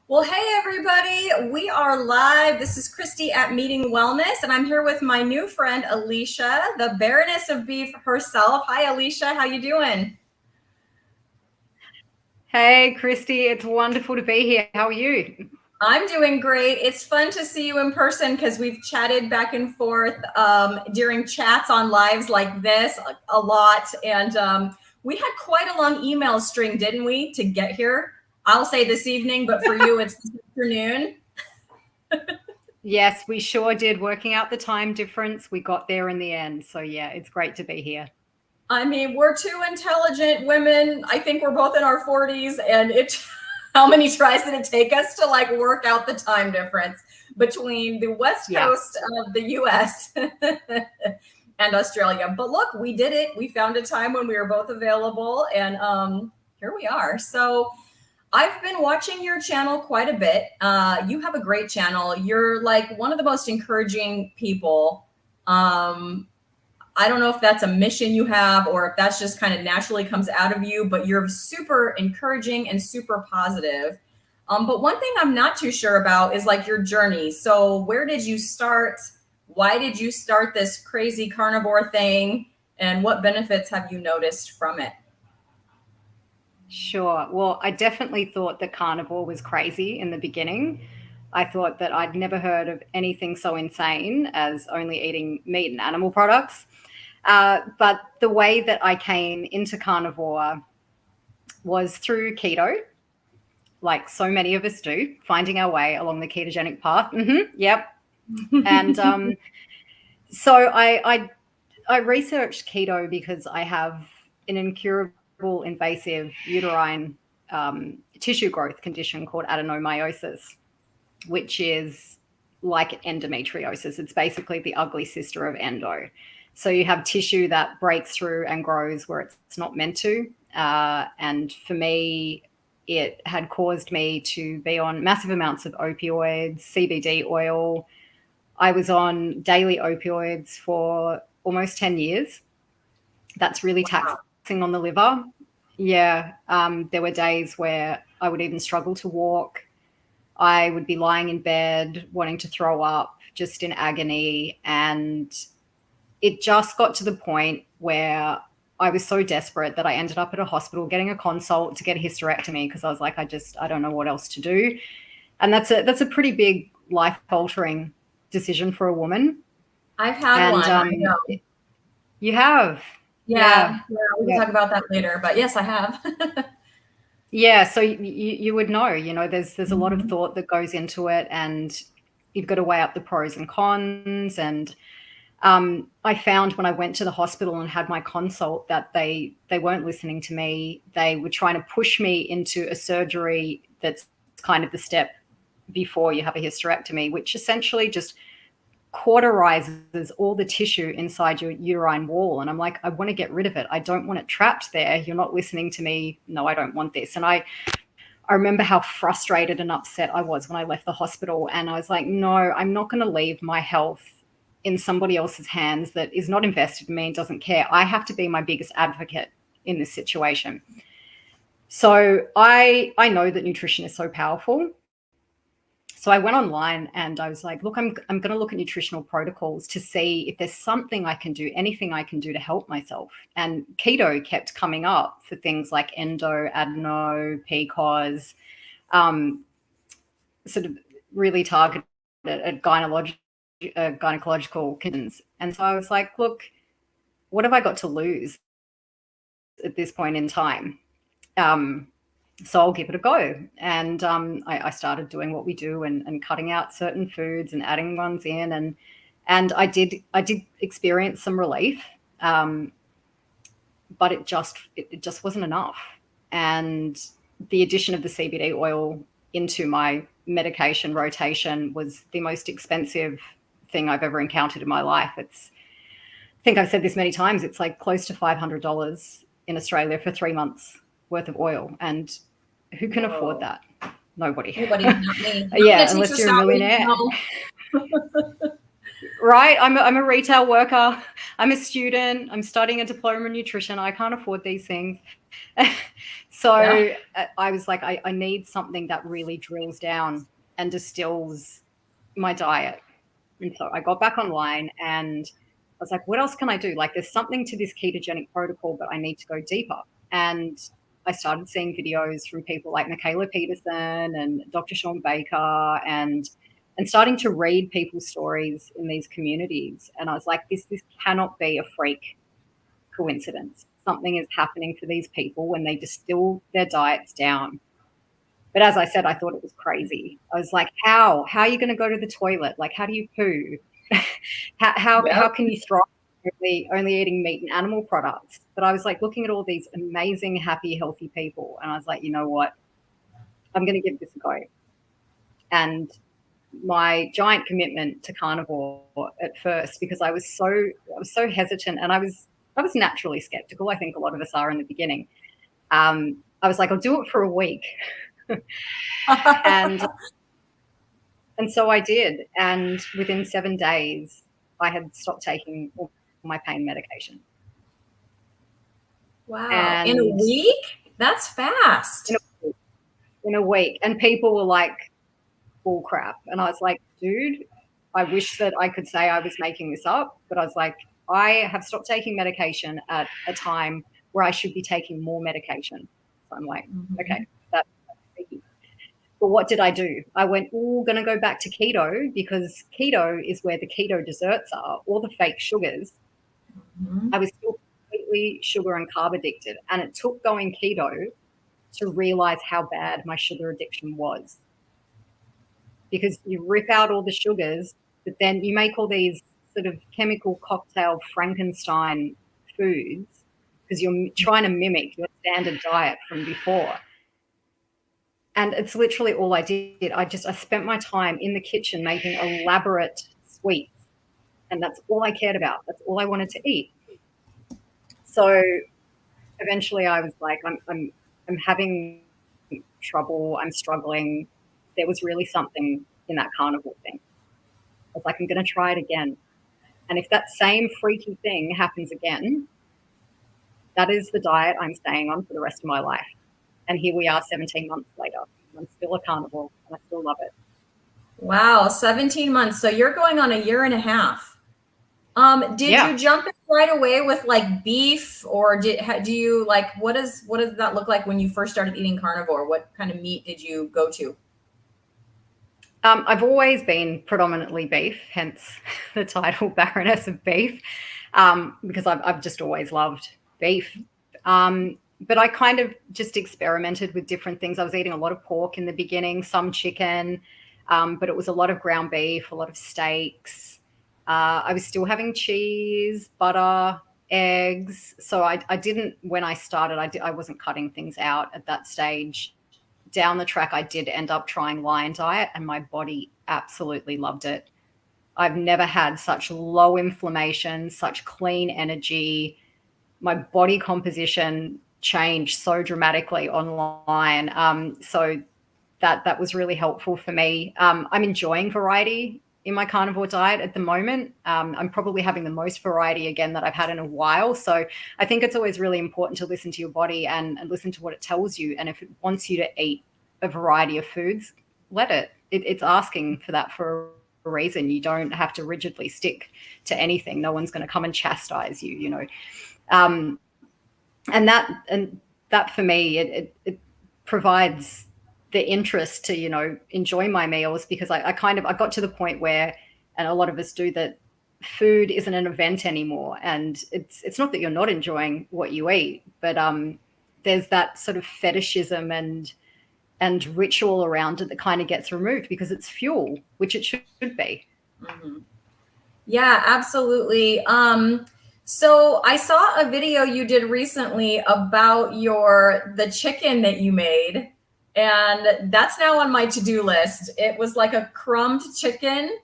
Well, hey, everybody. We are live. This is Christy at Meeting Wellness, and I'm here with my new friend, Alicia, the Baroness of Beef herself. Hi, Alicia. How you doing? Hey, Christy, it's wonderful to be here. How are you? I'm doing great. It's fun to see you in person because we've chatted back and forth during chats on lives like this a lot. And we had quite a long email string, didn't we, to get here? I'll say this evening, but for you, it's this afternoon. Yes, we sure did. Working out the time difference, we got there in the end. So, yeah, it's great to be here. I mean, we're two intelligent women. I think we're both in our 40s, and how many tries did it take us to like work out the time difference between the West Yeah. Coast of the US and Australia? But look, we did it. We found a time when we were both available, and here we are. So I've been watching your channel quite a bit. You have a great channel. You're like one of the most encouraging people. I don't know if that's a mission you have or if that's just kind of naturally comes out of you, but you're super encouraging and super positive. But one thing I'm not too sure about is like your journey. So, where did you start? Why did you start this crazy carnivore thing? And what benefits have you noticed from it? Sure. Well, I definitely thought that carnivore was crazy in the beginning. I thought that I'd never heard of anything so insane as only eating meat and animal products. But the way that I came into carnivore was through keto, like so many of us do, finding our way along the ketogenic path. Yep. And so I researched keto because I have an incurable invasive uterine tissue growth condition called adenomyosis, which is like endometriosis. It's basically the ugly sister of endo. So you have tissue that breaks through and grows where it's not meant to. And for me, it had caused me to be on massive amounts of opioids, CBD oil. I was on daily opioids for almost 10 years. That's really Wow. taxing on the liver. Yeah. There were days where I would even struggle to walk. I would be lying in bed wanting to throw up, just in agony. And it just got to the point where I was so desperate that I ended up at a hospital getting a consult to get a hysterectomy because I was like, I don't know what else to do. And that's a pretty big life altering decision for a woman. I've had And one. I know. you have, yeah, Yeah. Yeah. We can yeah, talk about that later, but yes, I have. yeah. So you would know, there's a lot of Mhm. thought that goes into it, and you've got to weigh up the pros and cons. And I found when I went to the hospital and had my consult that they weren't listening to me. They were trying to push me into a surgery that's kind of the step before you have a hysterectomy, which essentially just cauterizes all the tissue inside your uterine wall. And I'm like, I want to get rid of it. I don't want it trapped there. You're not listening to me. No, I don't want this. And I remember how frustrated and upset I was when I left the hospital. And I was like, no, I'm not going to leave my health in somebody else's hands that is not invested in me and doesn't care. I have to be my biggest advocate in this situation. So I know that nutrition is so powerful. So I went online and I was like, look, I'm going to look at nutritional protocols to see if there's something I can do, anything I can do to help myself. And keto kept coming up for things like endo, adeno, PCOS, um, sort of really targeted at gynecological conditions. And so I was like, look, what have I got to lose at this point in time? Um, so I'll give it a go. And I started doing what we do and cutting out certain foods and adding ones in, and I did experience some relief, um, but it just wasn't enough. And the addition of the CBD oil into my medication rotation was the most expensive thing I've ever encountered in my life. I think I've said this many times. It's like close to $500 in Australia for 3 months worth of oil, and who can afford Whoa. that? Nobody. Nobody, not me. Not in the Yeah, teacher unless you're a salary, millionaire. no. Right? I'm a retail worker. I'm a student. I'm studying a diploma in nutrition. I can't afford these things. Yeah. So I was like, I need something that really drills down and distills my diet. And so I got back online and I was like, what else can I do? Like, there's something to this ketogenic protocol, but I need to go deeper. And I started seeing videos from people like Michaela Peterson and Dr. Sean Baker and starting to read people's stories in these communities. And I was like, this cannot be a freak coincidence. Something is happening for these people when they distill their diets down. But as I said, I thought it was crazy. I was like, how? How are you going to go to the toilet? Like, how do you poo? How Yep. can you thrive only eating meat and animal products? But I was like looking at all these amazing, happy, healthy people. And I was like, you know what? I'm going to give this a go. And my giant commitment to carnivore at first, because I was so hesitant and I was naturally skeptical. I think a lot of us are in the beginning. I was like, I'll do it for a week. and and so I did. And within 7 days, I had stopped taking all my pain medication. Wow. In a And week? That's in fast. in a week, and people were like, bull crap. And I was like, dude, I wish that I could say I was making this up, but I was like, I have stopped taking medication at a time where I should be taking more medication. So I'm like, okay, Mhm. that's tricky. But what did I do? I went, oh, going to go back to keto because keto is where the keto desserts are, all the fake sugars. Mhm. I was still completely sugar and carb addicted. And it took going keto to realize how bad my sugar addiction was. Because you rip out all the sugars, but then you make all these sort of chemical cocktail Frankenstein foods because you're trying to mimic your standard diet from before. And it's literally all I did. I spent my time in the kitchen making elaborate sweets, and that's all I cared about. That's all I wanted to eat. So eventually, I was like, I'm having trouble. I'm struggling. There was really something in that carnivore thing. I was like, I'm going to try it again. And if that same freaky thing happens again, that is the diet I'm staying on for the rest of my life. And here we are 17 months later. I'm still a carnivore and I still love it. Wow, 17 months. So you're going on a year and a half. Did Yeah. you jump in right away with like beef, or do you like what does that look like when you first started eating carnivore? What kind of meat did you go to? I've always been predominantly beef, hence the title Baroness of Beef, because I've just always loved beef. But I kind of just experimented with different things. I was eating a lot of pork in the beginning, some chicken, but it was a lot of ground beef, a lot of steaks. I was still having cheese, butter, eggs. So I didn't, when I started, I wasn't cutting things out at that stage. Down the track, I did end up trying Lion Diet, and my body absolutely loved it. I've never had such low inflammation, such clean energy. My body composition changed so dramatically online. So that was really helpful for me. I'm enjoying variety in my carnivore diet at the moment. I'm probably having the most variety again that I've had in a while. So I think it's always really important to listen to your body and listen to what it tells you. And if it wants you to eat a variety of foods, let it. It's asking for that for a reason. You don't have to rigidly stick to anything. No one's going to come and chastise you, you know. Um, and that for me, it provides the interest to, you know, enjoy my meals, because I kind of I got to the point where, and a lot of us do, that food isn't an event anymore. And it's not that you're not enjoying what you eat, but there's that sort of fetishism and ritual around it that kind of gets removed because it's fuel, which it should be. Mhm. Yeah, absolutely. So I saw a video you did recently about the chicken that you made, and that's now on my to-do list. It was like a crumbed chicken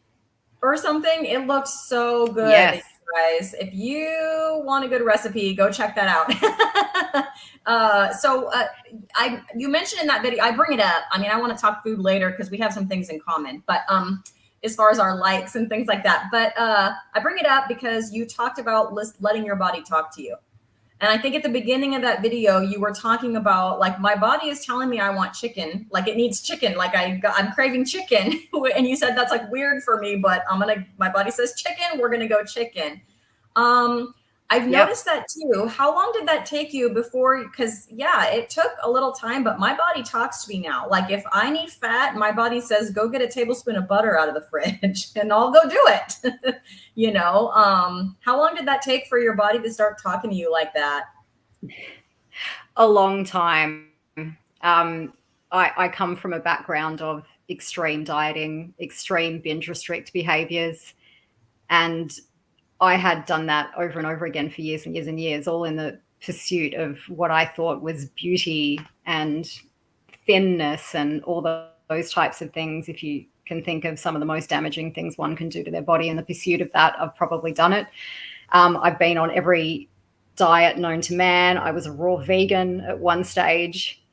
or something. It looked so good, you Yes. guys. If you want a good recipe, go check that out. You mentioned in that video, I bring it up. I mean, I want to talk food later because we have some things in common, but as far as our likes and things like that. But I bring it up because you talked about letting your body talk to you. And I think at the beginning of that video, you were talking about like, my body is telling me I want chicken, like it needs chicken, like I'm craving chicken. And you said that's like weird for me, but my body says chicken, we're gonna go chicken. I've noticed that too. How long did that take you before? Because yeah, it took a little time, but my body talks to me now. Like if I need fat, my body says, go get a tablespoon of butter out of the fridge and I'll go do it. You know, how long did that take for your body to start talking to you like that? A long time. I come from a background of extreme dieting, extreme binge restrict behaviors. And I had done that over and over again for years and years and years, all in the pursuit of what I thought was beauty and thinness and all those types of things. If you can think of some of the most damaging things one can do to their body in the pursuit of that, I've probably done it. I've been on every diet known to man. I was a raw vegan at one stage.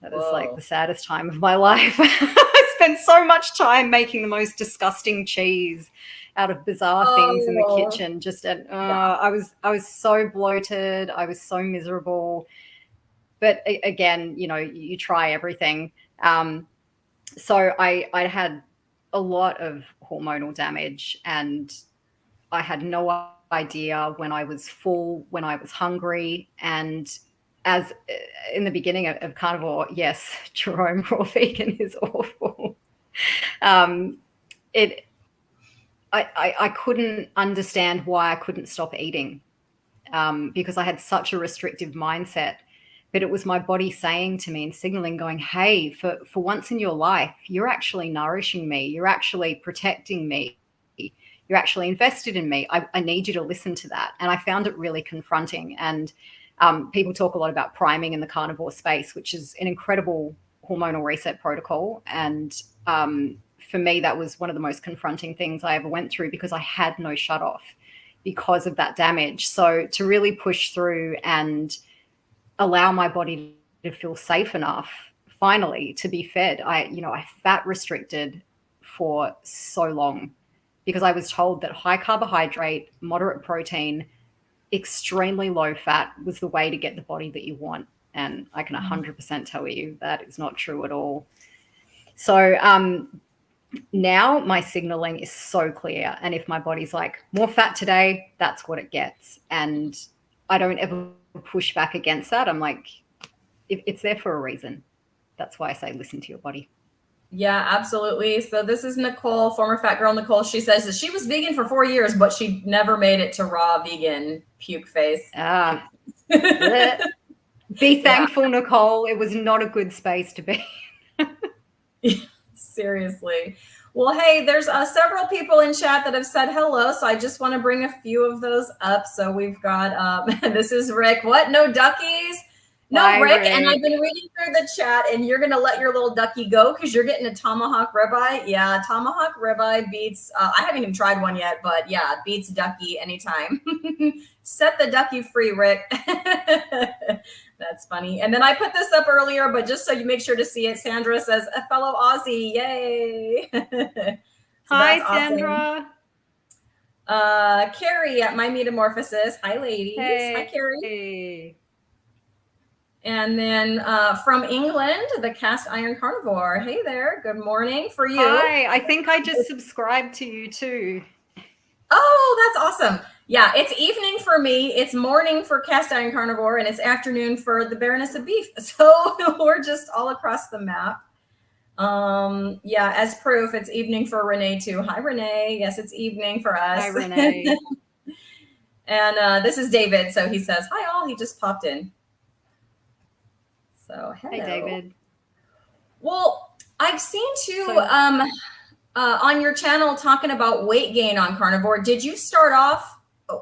That was like the saddest time of my life. I spent so much time making the most disgusting cheese out of bizarre things in the kitchen. Just I was so bloated. I was so miserable. But again, you know, you try everything. So I had a lot of hormonal damage, and I had no idea when I was full, when I was hungry. And as in the beginning of Carnivore, yes, Jerome, raw vegan is awful. I couldn't understand why I couldn't stop eating, because I had such a restrictive mindset. But it was my body saying to me and signaling, going, hey, for once in your life, you're actually nourishing me. You're actually protecting me. You're actually invested in me. I need you to listen to that. And I found it really confronting. And people talk a lot about priming in the carnivore space, which is an incredible hormonal reset protocol. And for me, that was one of the most confronting things I ever went through, because I had no shut off because of that damage. So to really push through and allow my body to feel safe enough finally to be fed, I fat restricted for so long, because I was told that high carbohydrate, moderate protein, extremely low fat was the way to get the body that you want. And I can 100% tell you that is not true at all. So now my signaling is so clear. And if my body's like, more fat today, that's what it gets. And I don't ever push back against that. I'm like, it's there for a reason. That's why I say listen to your body. Yeah, absolutely. So this is Nicole, former fat girl Nicole. She says that she was vegan for 4 years, but she never made it to raw vegan. Puke face. Be thankful, Nicole. It was not a good space to be. Seriously. Well, hey, there's several people in chat that have said hello, so I just want to bring a few of those up. So we've got, this is Rick. What? No duckies? No, Bye, Rick. And I've been reading through the chat, and you're going to let your little ducky go because you're getting a tomahawk ribeye. Yeah, tomahawk ribeye beats, I haven't even tried one yet, but yeah, beats ducky anytime. Set the ducky free, Rick. That's funny. And then I put this up earlier, but just so you make sure to see it, Sandra says, a fellow Aussie. Yay. Hi, Sandra. Awesome. Carrie at My Metamorphosis. Hi, ladies. Hey. Hi, Carrie. Hey. And then from England, the Cast Iron Carnivore. Hey there. Good morning for you. Hi. I think I just subscribed to you too. Oh, that's awesome. Yeah, it's evening for me. It's morning for Cast Iron Carnivore, and it's afternoon for the Baroness of Beef. So we're just all across the map. Yeah, as proof, it's evening for Renee too. Hi, Renee. Yes, it's evening for us. Hi, Renee. And this is David. So he says, hi, all. He just popped in. So, hello. Hey, David. Well, I've seen too on your channel talking about weight gain on Carnivore. Did you start off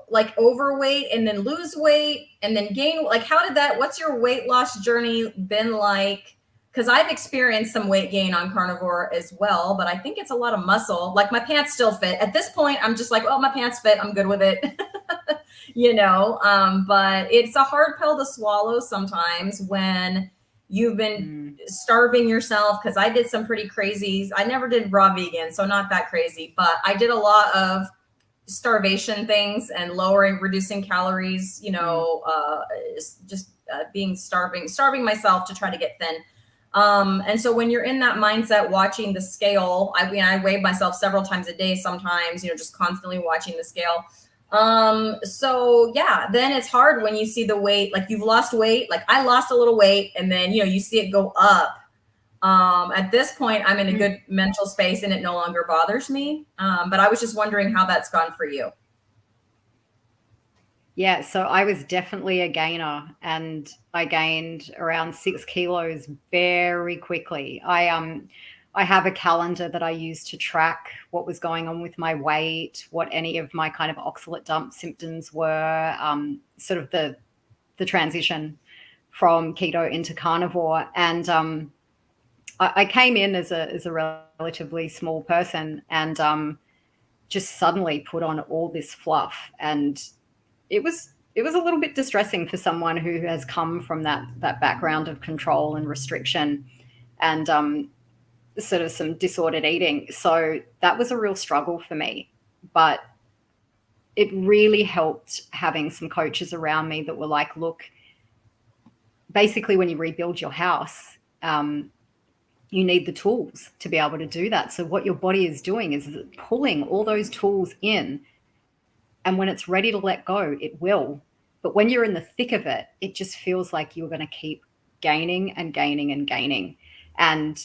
like overweight and then lose weight and then gain? Like, how did that, what's your weight loss journey been like? Because I've experienced some weight gain on Carnivore as well, but I think it's a lot of muscle. Like, my pants still fit. At this point, I'm just like, oh, my pants fit. I'm good with it. You know, but it's a hard pill to swallow sometimes when you've been starving yourself, because I did some pretty crazy, I never did raw vegan, so not that crazy, but I did a lot of starvation things and reducing calories, just being starving myself to try to get thin. And so when you're in that mindset, watching the scale, I mean, I weigh myself several times a day sometimes, just constantly watching the scale. So yeah, then it's hard when you see the weight, like you've lost weight, like I lost a little weight, and then, you see it go up. At this point, I'm in a good mental space and it no longer bothers me. But I was just wondering how that's gone for you. Yeah, so I was definitely a gainer, and I gained around 6 kilos very quickly. I have a calendar that I use to track what was going on with my weight, what any of my kind of oxalate dump symptoms were, sort of the transition from keto into carnivore. And I came in as a relatively small person, and just suddenly put on all this fluff, and it was a little bit distressing for someone who has come from that background of control and restriction, and sort of some disordered eating. So that was a real struggle for me, but it really helped having some coaches around me that were like, look, basically when you rebuild your house, you need the tools to be able to do that. So what your body is doing is pulling all those tools in, and when it's ready to let go, it will. But when you're in the thick of it, it just feels like you're going to keep gaining and gaining and gaining. And,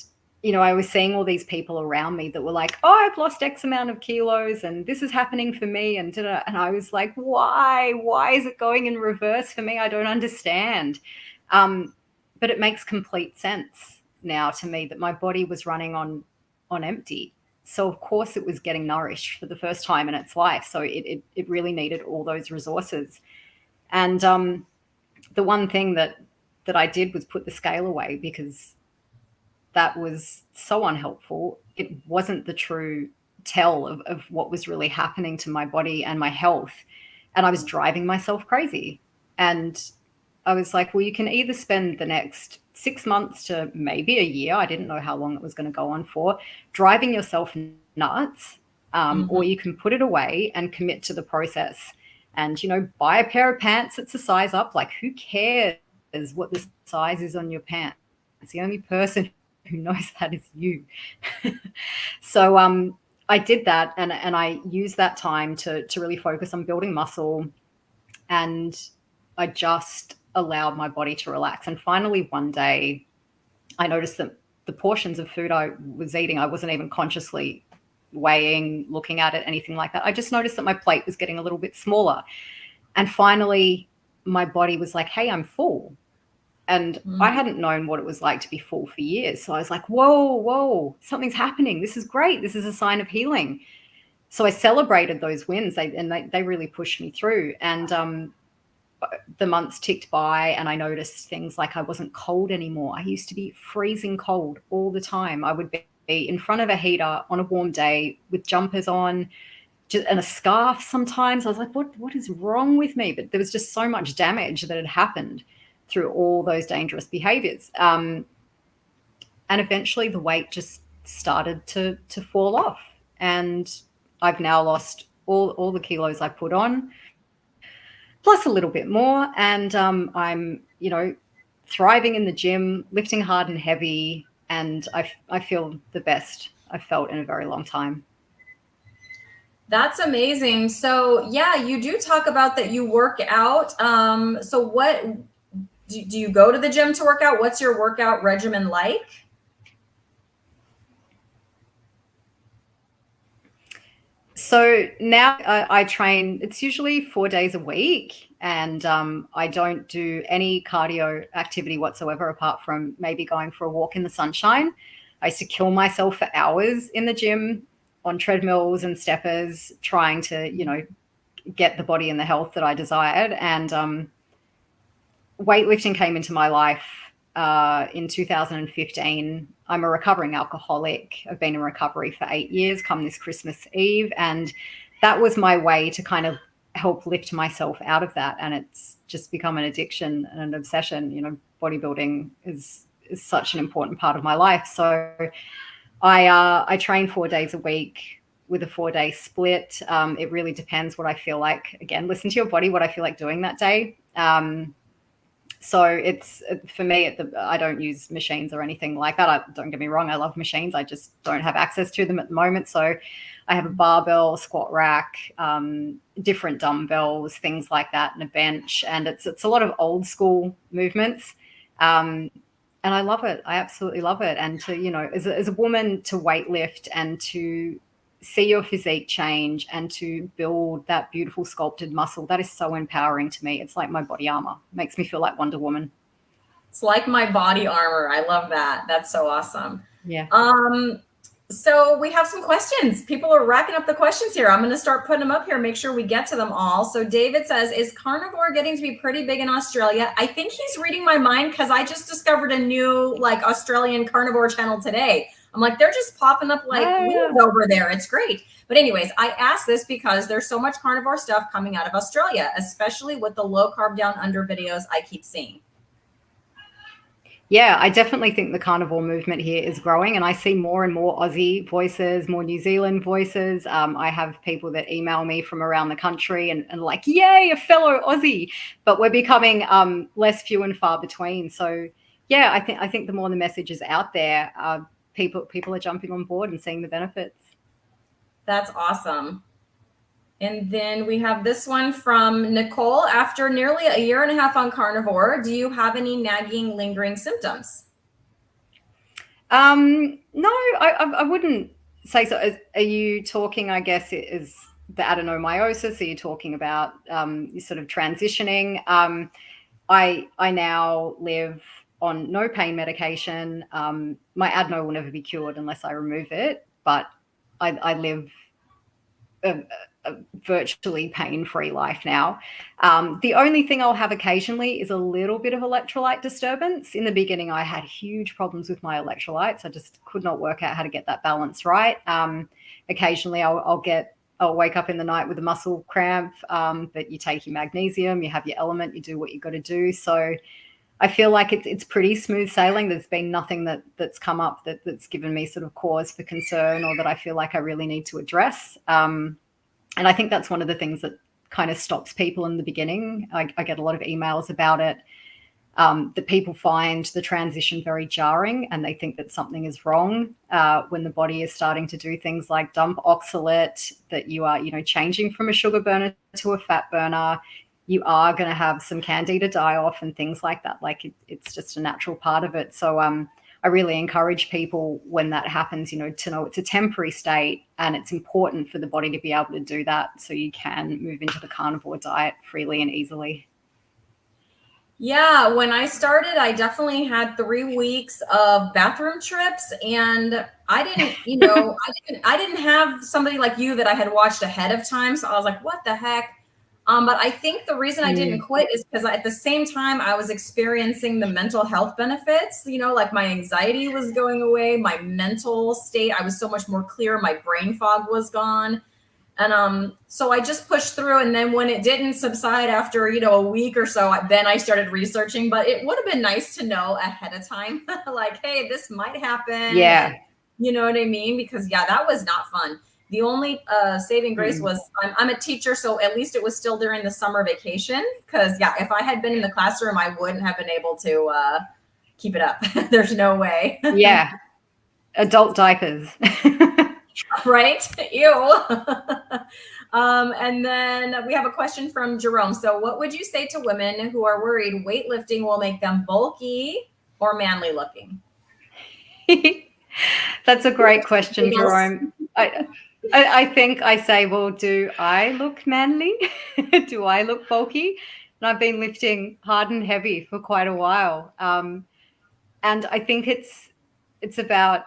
I was seeing all these people around me that were like, oh, I've lost X amount of kilos and this is happening for me. And I was like, why? Why is it going in reverse for me? I don't understand. But it makes complete sense now to me that my body was running on empty. So of course it was getting nourished for the first time in its life. So it really needed all those resources. And the one thing that I did was put the scale away, because that was so unhelpful. It wasn't the true tell of what was really happening to my body and my health. And I was driving myself crazy. And I was like, well, you can either spend the next 6 months to maybe a year, I didn't know how long it was going to go on for, driving yourself nuts, or you can put it away and commit to the process and, buy a pair of pants that's a size up. Like, who cares what the size is on your pants? It's the only person who knows that is you. So I did that, and I used that time to really focus on building muscle, and I just allowed my body to relax. And finally, one day, I noticed that the portions of food I was eating, I wasn't even consciously weighing, looking at it, anything like that. I just noticed that my plate was getting a little bit smaller. And finally, my body was like, hey, I'm full. And I hadn't known what it was like to be full for years. So I was like, whoa, something's happening. This is great. This is a sign of healing. So I celebrated those wins, they really pushed me through. And the months ticked by, and I noticed things like I wasn't cold anymore. I used to be freezing cold all the time. I would be in front of a heater on a warm day with jumpers on and a scarf sometimes. I was like, what is wrong with me? But there was just so much damage that had happened through all those dangerous behaviors. And eventually the weight just started to fall off. And I've now lost all the kilos I put on, plus a little bit more. And I'm, thriving in the gym, lifting hard and heavy. And I feel the best I've felt in a very long time. That's amazing. So yeah, you do talk about that you work out. So what do you go to the gym to work out? What's your workout regimen like? So now I train, it's usually 4 days a week, and I don't do any cardio activity whatsoever apart from maybe going for a walk in the sunshine. I used to kill myself for hours in the gym on treadmills and steppers, trying to, get the body and the health that I desired. And weightlifting came into my life in 2015. I'm a recovering alcoholic. I've been in recovery for 8 years come this Christmas Eve. And that was my way to kind of help lift myself out of that. And it's just become an addiction and an obsession. Bodybuilding is such an important part of my life. So I train 4 days a week with a 4-day split. It really depends what I feel like. Again, listen to your body, what I feel like doing that day. So it's, for me, I don't use machines or anything like that. Don't get me wrong, I love machines. I just don't have access to them at the moment. So I have a barbell, squat rack, different dumbbells, things like that, and a bench. And it's a lot of old school movements. And I love it. I absolutely love it. And to, as a woman, to weightlift and to see your physique change and to build that beautiful sculpted muscle, that is so empowering to me. It's like my body armor. It makes me feel like Wonder Woman. It's like my body armor. I love that. That's so awesome. Yeah. So we have some questions. People are racking up the questions here. I'm going to start putting them up here, make sure we get to them all. So David says, is carnivore getting to be pretty big in Australia? I think he's reading my mind because I just discovered a new Australian carnivore channel today. I'm like, they're just popping up weeds over there. It's great. But anyways, I asked this because there's so much carnivore stuff coming out of Australia, especially with the low carb down under videos I keep seeing. Yeah, I definitely think the carnivore movement here is growing, and I see more and more Aussie voices, more New Zealand voices. I have people that email me from around the country and like, yay, a fellow Aussie. But we're becoming less few and far between. So yeah, I think the more the message is out there, people are jumping on board and seeing the benefits. That's awesome. And then we have this one from Nicole. After nearly a year and a half on carnivore, do you have any nagging, lingering symptoms? No, I wouldn't say so. Are you talking, I guess, is the adenomyosis? Are you talking about sort of transitioning? I now live on no pain medication. My adeno will never be cured unless I remove it, but I live a virtually pain-free life now. The only thing I'll have occasionally is a little bit of electrolyte disturbance. In the beginning, I had huge problems with my electrolytes. I just could not work out how to get that balance right. Occasionally, I'll wake up in the night with a muscle cramp, but you take your magnesium, you have your element, you do what you got to do. So I feel like it's pretty smooth sailing. There's been nothing that's come up that's given me sort of cause for concern or that I feel like I really need to address. And I think that's one of the things that kind of stops people in the beginning. I get a lot of emails about it, that people find the transition very jarring and they think that something is wrong when the body is starting to do things like dump oxalate, that you are, changing from a sugar burner to a fat burner. You are going to have some candida die off and things like that. Like it's just a natural part of it. So I really encourage people when that happens, to know it's a temporary state and it's important for the body to be able to do that so you can move into the carnivore diet freely and easily. Yeah, when I started, I definitely had 3 weeks of bathroom trips, and I didn't, I didn't have somebody like you that I had watched ahead of time. So I was like, what the heck? But I think the reason I didn't quit is because at the same time I was experiencing the mental health benefits, like my anxiety was going away, my mental state, I was so much more clear, my brain fog was gone. And so I just pushed through. And then when it didn't subside after, a week or so, then I started researching. But it would have been nice to know ahead of time, like, hey, this might happen. Yeah. And, you know what I mean? Because, yeah, that was not fun. The only saving grace was I'm a teacher, so at least it was still during the summer vacation. Because, yeah, if I had been in the classroom, I wouldn't have been able to keep it up. There's no way. Yeah. Adult diapers. Right? Ew. And then we have a question from Jerome. So what would you say to women who are worried weightlifting will make them bulky or manly looking? That's a great question, Jerome. I think I say, well, do I look manly? Do I look bulky? And I've been lifting hard and heavy for quite a while. And I think it's about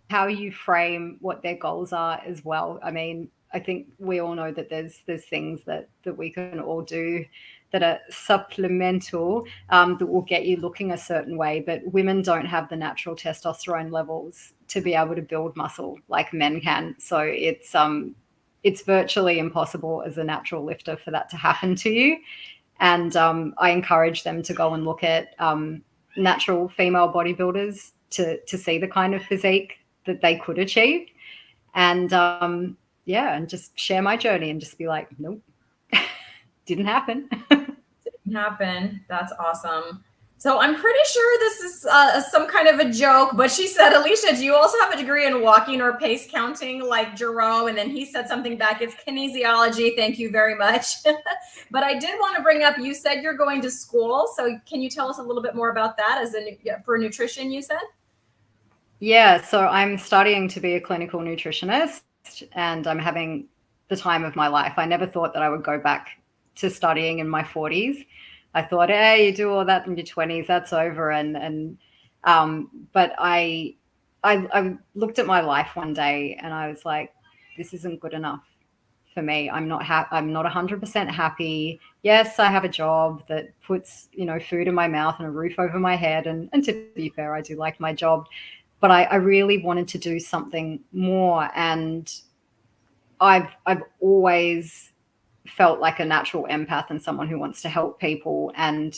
how you frame what their goals are as well. I mean, I think we all know that there's things that we can all do that are supplemental, that will get you looking a certain way, but women don't have the natural testosterone levels to be able to build muscle like men can. So it's virtually impossible as a natural lifter for that to happen to you. And I encourage them to go and look at natural female bodybuilders to see the kind of physique that they could achieve. And yeah, and just share my journey and just be like, nope, didn't happen. Didn't happen. That's awesome. So I'm pretty sure this is some kind of a joke, but she said, Alicia, do you also have a degree in walking or pace counting like Jerome? And then he said something back. It's kinesiology. Thank you very much. But I did want to bring up, you said you're going to school. So can you tell us a little bit more about that for nutrition, you said? Yeah, so I'm studying to be a clinical nutritionist and I'm having the time of my life. I never thought that I would go back to studying in my 40s. I thought, hey, you do all that in your 20s, that's over. But I looked at my life one day and I was like, this isn't good enough for me. I'm not 100% happy. Yes, I have a job that puts, food in my mouth and a roof over my head. And to be fair, I do like my job, but I really wanted to do something more. And I've always felt like a natural empath and someone who wants to help people. And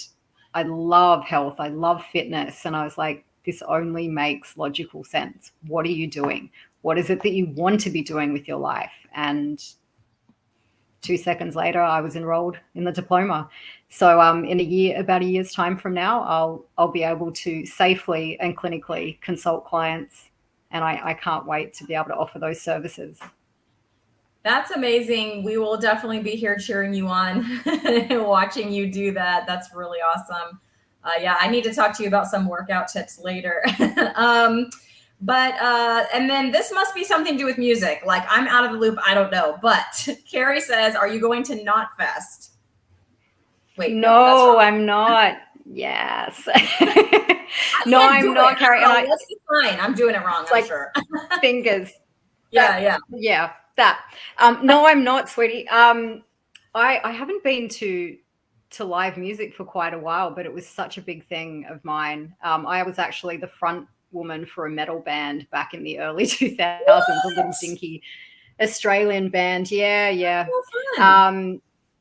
I love health. I love fitness. And I was like, this only makes logical sense. What are you doing? What is it that you want to be doing with your life? And 2 seconds later, I was enrolled in the diploma. So in about a year's time from now, I'll be able to safely and clinically consult clients. And I can't wait to be able to offer those services. That's amazing. We will definitely be here cheering you on and watching you do that. That's really awesome. Yeah, I need to talk to you about some workout tips later. And then this must be something to do with music. Like, I'm out of the loop. I don't know. But Carrie says, are you going to Knot Fest? Wait, no, I'm not. Yes. No, I'm not, Carrie. That's fine. I'm doing it wrong, I'm sure. Fingers. Yeah. That. No, I'm not, sweetie. I haven't been to live music for quite a while, but it was such a big thing of mine. I was actually the front woman for a metal band back in the early 2000s, a little dinky Australian band. Yeah.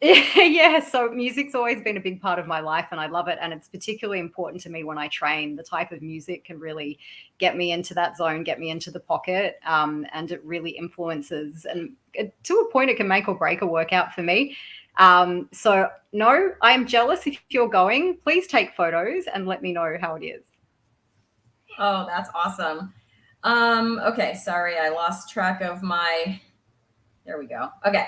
Yeah, so music's always been a big part of my life and I love it. And it's particularly important to me when I train. The type of music can really get me into that zone, get me into the pocket. And it really influences, and to a point, it can make or break a workout for me. So no, I'm jealous. If you're going, please take photos and let me know how it is. Oh, that's awesome. Okay, sorry, I lost track of there we go. Okay.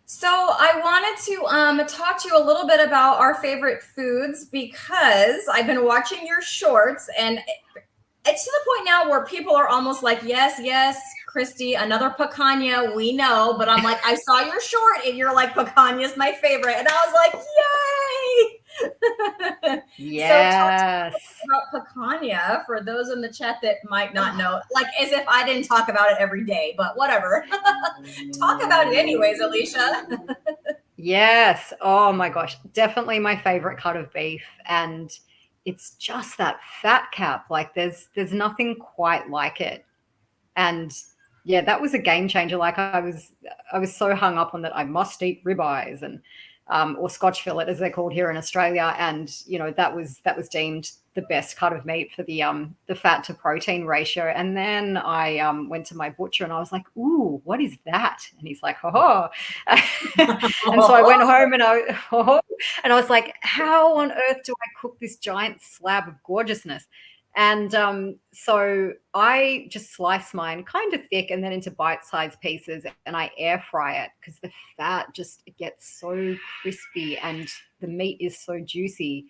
So I wanted to talk to you a little bit about our favorite foods because I've been watching your shorts and it's to the point now where people are almost like, yes, Christy, another picanha, we know. But I'm like, I saw your short and you're like, picanha's my favorite. And I was like, yay. Yes. So talk about picanha for those in the chat that might not know, like as if I didn't talk about it every day, but whatever. Talk about it anyways, Alicia. Yes. Oh my gosh. Definitely my favorite cut of beef. And it's just that fat cap. Like there's nothing quite like it. And yeah, that was a game changer. Like I was so hung up on that I must eat ribeyes and or Scotch fillet as they're called here in Australia. And that was deemed the best cut of meat for the fat to protein ratio. And then I went to my butcher and I was like, ooh, what is that? And he's like, oh. And so I went home and I was like, how on earth do I cook this giant slab of gorgeousness? And so I just slice mine kind of thick and then into bite-sized pieces and I air fry it because the fat just gets so crispy and the meat is so juicy.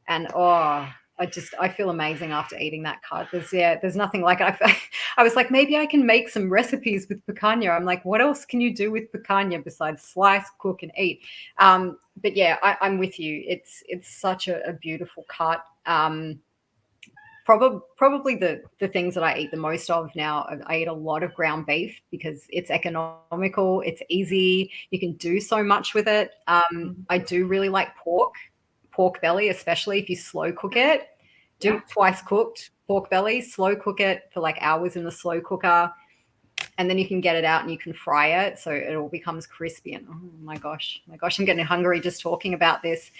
And I feel amazing after eating that cut. There's nothing like it. I was like, maybe I can make some recipes with picanha. I'm like, what else can you do with picanha besides slice, cook, and eat? But yeah, I'm with you. It's such a beautiful cut. Probably the things that I eat the most of now, I eat a lot of ground beef because it's economical, it's easy, you can do so much with it. I do really like pork belly, especially if you slow cook it. Do twice cooked pork belly, slow cook it for like hours in the slow cooker, and then you can get it out and you can fry it so it all becomes crispy. And oh my gosh, I'm getting hungry just talking about this.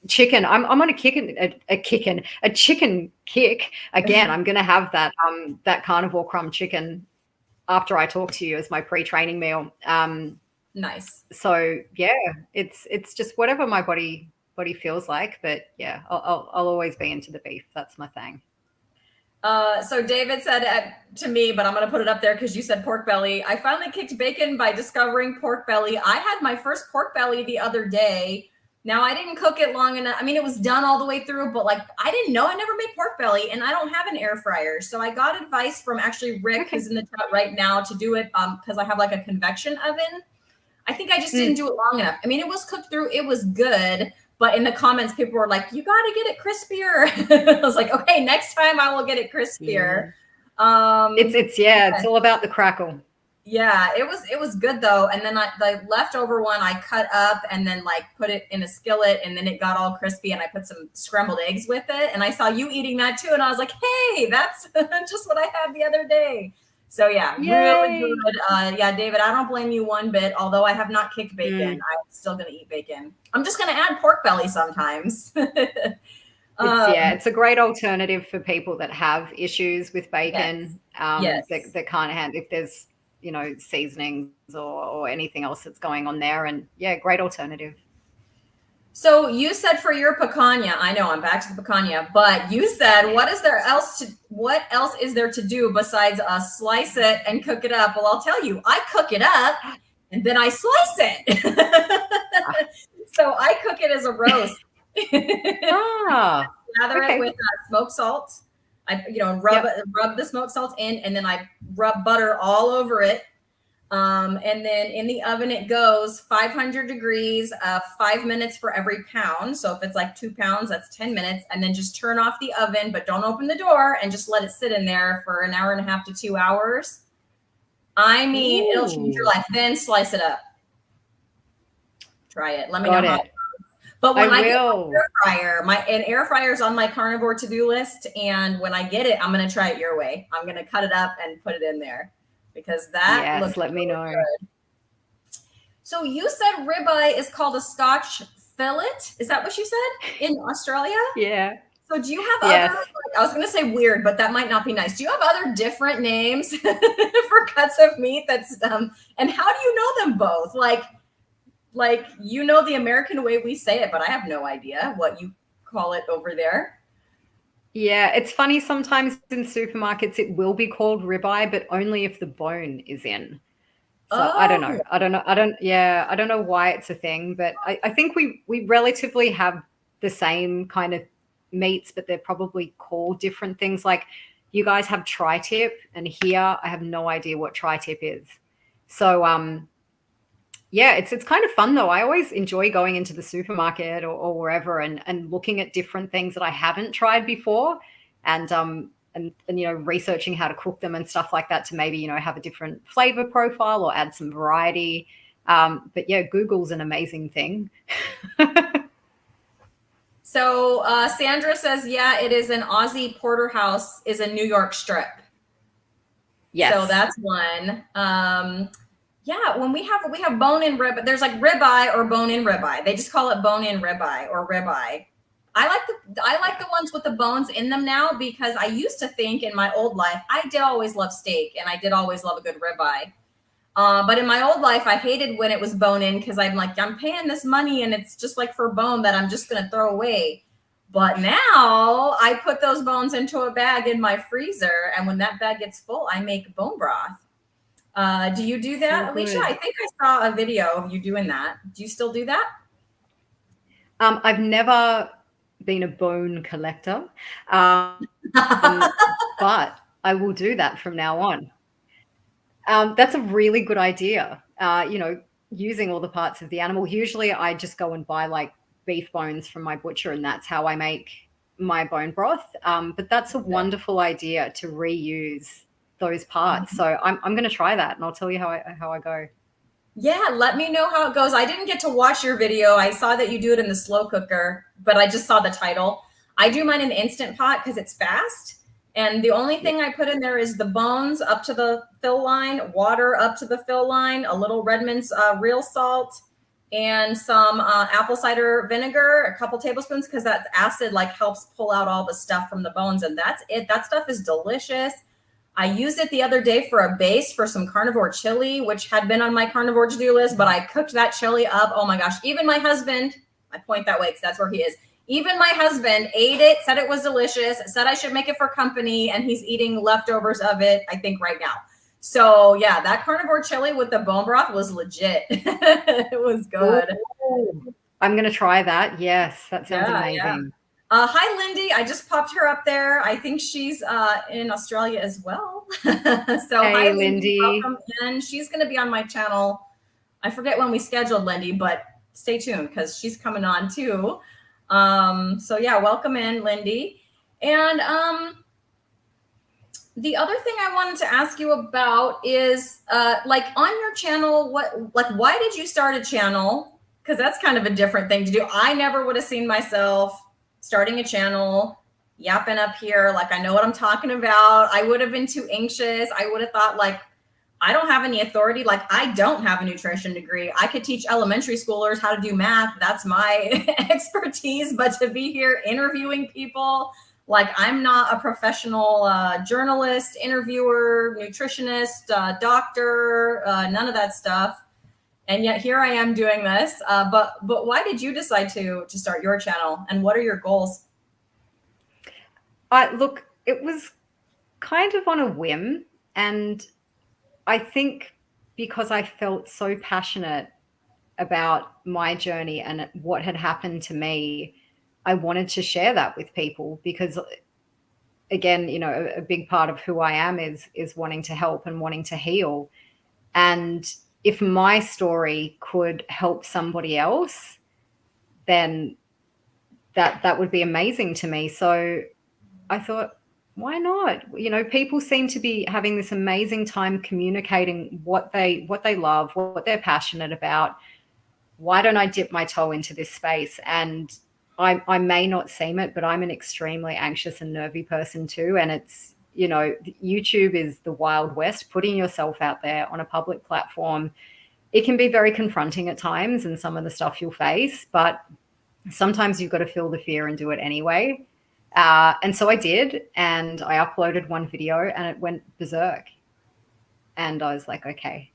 chicken. I'm on a chicken kick again. I'm gonna have that carnivore crumb chicken after I talk to you as my pre-training meal. Nice. So yeah, it's just whatever my body feels like. But yeah, I'll always be into the beef. That's my thing. So David said to me, but I'm going to put it up there because you said pork belly. I finally kicked bacon by discovering pork belly. I had my first pork belly the other day. Now I didn't cook it long enough. I mean, it was done all the way through, but like I didn't know. I never made pork belly, and I don't have an air fryer. So I got advice from actually Rick, who's in the chat right now, to do it because I have like a convection oven. I think I just didn't do it long enough. I mean, it was cooked through. It was good. But in the comments, people were like, you got to get it crispier. I was like, okay, next time I will get it crispier. Yeah. It's all about the crackle. Yeah, it was good though. And then the leftover one I cut up and then like put it in a skillet, and then it got all crispy, and I put some scrambled eggs with it. And I saw you eating that too. And I was like, hey, that's just what I had the other day. So yeah, Yay. Really good. Yeah, David, I don't blame you one bit. Although I have not kicked bacon, I'm still gonna eat bacon. I'm just gonna add pork belly sometimes. It's a great alternative for people that have issues with bacon. Yes. That can't handle if there's seasonings or anything else that's going on there. And yeah, great alternative. So you said for your picanha, I know I'm back to the picanha, but you said, what else is there to do besides slice it and cook it up? Well, I'll tell you, I cook it up and then I slice it. So I cook it as a roast. Lather it with smoked salt. I rub the smoked salt in, and then I rub butter all over it. And then in the oven it goes 500 degrees, 5 minutes for every pound. So if it's like 2 pounds, that's 10 minutes. And then just turn off the oven, but don't open the door, and just let it sit in there for an hour and a half to 2 hours. I mean, it'll change your life. Then slice it up. Try it. Let me know how it goes. But when I get my air fryer, an air fryer is on my carnivore to-do list. And when I get it, I'm going to try it your way. I'm going to cut it up and put it in there, because that looks let me know. Good. So you said ribeye is called a Scotch fillet. Is that what you said in Australia? Yeah. So do you have other, I was going to say weird, but that might not be nice. Do you have other different names for cuts of meat that's, and how do you know them both? Like the American way we say it, but I have no idea what you call it over there. Yeah, it's funny, sometimes in supermarkets it will be called ribeye, but only if the bone is in. So I don't know. I don't know why it's a thing, but I think we relatively have the same kind of meats, but they're probably called different things. Like you guys have tri-tip, and here I have no idea what tri-tip is. So yeah, it's kind of fun though. I always enjoy going into the supermarket or wherever and looking at different things that I haven't tried before, and researching how to cook them and stuff like that to maybe have a different flavor profile or add some variety. But yeah, Google's an amazing thing. So Sandra says, yeah, it is an Aussie porterhouse is a New York strip. Yes. So that's one. Yeah, when we have bone-in rib, there's like ribeye or bone-in ribeye. They just call it bone-in ribeye or ribeye. I like the ones with the bones in them now, because I used to think in my old life, I did always love steak and I did always love a good ribeye. But in my old life, I hated when it was bone-in, because I'm like, I'm paying this money and it's just like for bone that I'm just going to throw away. But now I put those bones into a bag in my freezer, and when that bag gets full, I make bone broth. Do you do that, Alicia? I think I saw a video of you doing that. Do you still do that? I've never been a bone collector, but I will do that from now on. That's a really good idea. Using all the parts of the animal. Usually I just go and buy like beef bones from my butcher, and that's how I make my bone broth. But that's a wonderful idea to reuse those parts. So I'm going to try that, and I'll tell you how I go. Yeah, let me know how it goes. I didn't get to watch your video. I saw that you do it in the slow cooker, but I just saw the title. I do mine in the Instant Pot because it's fast. And the only thing I put in there is the bones up to the fill line, water up to the fill line, a little Redmond's real salt, and some apple cider vinegar, a couple tablespoons, because that acid like helps pull out all the stuff from the bones. And that's it. That stuff is delicious. I used it the other day for a base for some carnivore chili, which had been on my carnivore to-do list, but I cooked that chili up. Oh my gosh. Even my husband, I point that way because that's where he is. Even my husband ate it, said it was delicious, said I should make it for company, and he's eating leftovers of it, I think, right now. So yeah, that carnivore chili with the bone broth was legit. It was good. Ooh, I'm going to try that. Yes, that sounds amazing. Hi, Lindy. I just popped her up there. I think she's in Australia as well. So Hey, hi, Lindy. Welcome in. She's going to be on my channel. I forget when we scheduled Lindy, but stay tuned because she's coming on too. So yeah, welcome in, Lindy. And the other thing I wanted to ask you about is like on your channel, why did you start a channel? Because that's kind of a different thing to do. I never would have seen myself starting a channel, yapping up here like I know what I'm talking about. I would have been too anxious. I would have thought like, I don't have any authority. Like I don't have a nutrition degree. I could teach elementary schoolers how to do math. That's my expertise. But to be here interviewing people, like I'm not a professional journalist, interviewer, nutritionist, doctor, none of that stuff. And yet here I am doing this. But why did you decide to start your channel, and what are your goals? Look, it was kind of on a whim, and I think because I felt so passionate about my journey and what had happened to me, I wanted to share that with people because, again, you know, a big part of who I am is wanting to help and wanting to heal. And if my story could help somebody else, then that would be amazing to me. So I thought, why not? You know, people seem to be having this amazing time communicating what they love, what they're passionate about. Why don't I dip my toe into this space? And I may not seem it, but I'm an extremely anxious and nervy person too. And it's, you know, YouTube is the Wild West. Putting yourself out there on a public platform, it can be very confronting at times, and some of the stuff you'll face, but sometimes you've got to feel the fear and do it anyway. And so I did, and I uploaded one video and it went berserk. And I was like, okay,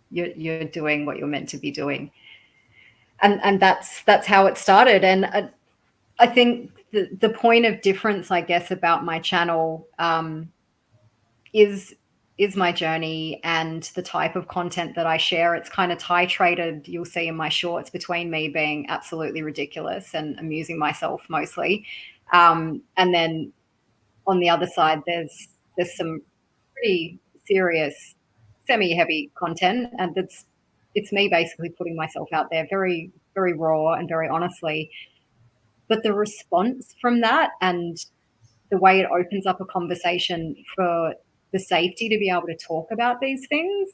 you're doing what you're meant to be doing. And that's how it started. And I think the point of difference, I guess, about my channel is my journey and the type of content that I share. It's kind of titrated, you'll see in my shorts, between me being absolutely ridiculous and amusing myself mostly. And then on the other side, there's some pretty serious, semi-heavy content, and it's me basically putting myself out there very, very raw and very honestly. But the response from that and the way it opens up a conversation for the safety to be able to talk about these things,